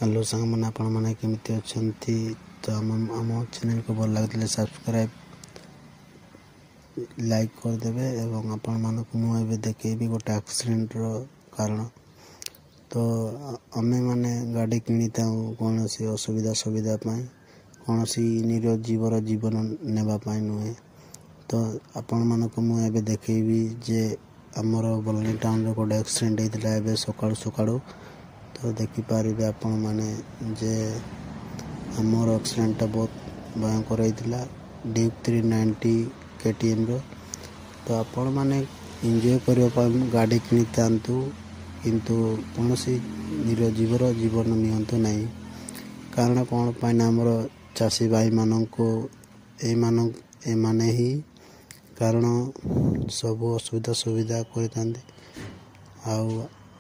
Hello सांग मैंने आपण मैंने केमिति अछंती तो आम चैनल को भल लगे सब्सक्राइब लाइक करदे एवं आपण मानक मुझे देखेबी गोटे एक्सीडेंट कारण तो आमे माने गाड़ी किनी कौन सी असुविधा सुविधा कौन सी निर जीवर जीवन नेबाई नुहे तो आपण मानक मुझे देखेबी जे आमर बलनी टाउन गोटे एक्सीडेंट होता है सकाळु सकाळु तो देखिपारे आपण मैंने जे आमर एक्सीडेंट बहुत भयंकर होता ड्यूक 390 KTM तो आपण मैंने एंजॉय करने गाड़ी किनी किंतु कौन सी निर जीवर जीवन नियंतु नहीं कारण कौन पाइना आमर चाषी भाई मानक एमाने ही कारण सब असुविधा सुविधा कर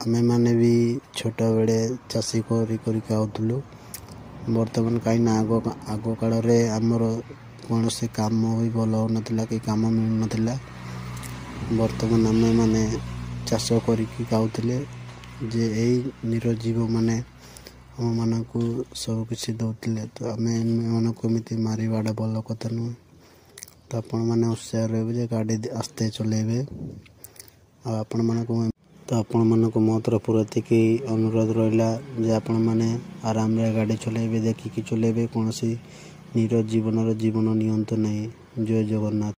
आमे माने भी छोट बेले चाषी खाऊलु बर्तमान कहीं आग काल आमर कौन से काम भी भल हो ना कि कम मिल ना बर्तमान आमे माने चाष खाऊले जे यही निरजीव माने आम मान को सब किसी दौले तो आम मानक एमती मारिवाटा भल कथा नुहे तो आपण मैंने उत्साह रहे गाड़ी आस्ते चलेबे आपण मानक तो आपण मानक मो तरफ एति अनुरोध रहा जे आपण मैंने आराम रे गाड़ी चलेबे देखिकी चलेबे कौन सी निर जीवन नियंतु नहीं। जय जगन्नाथ।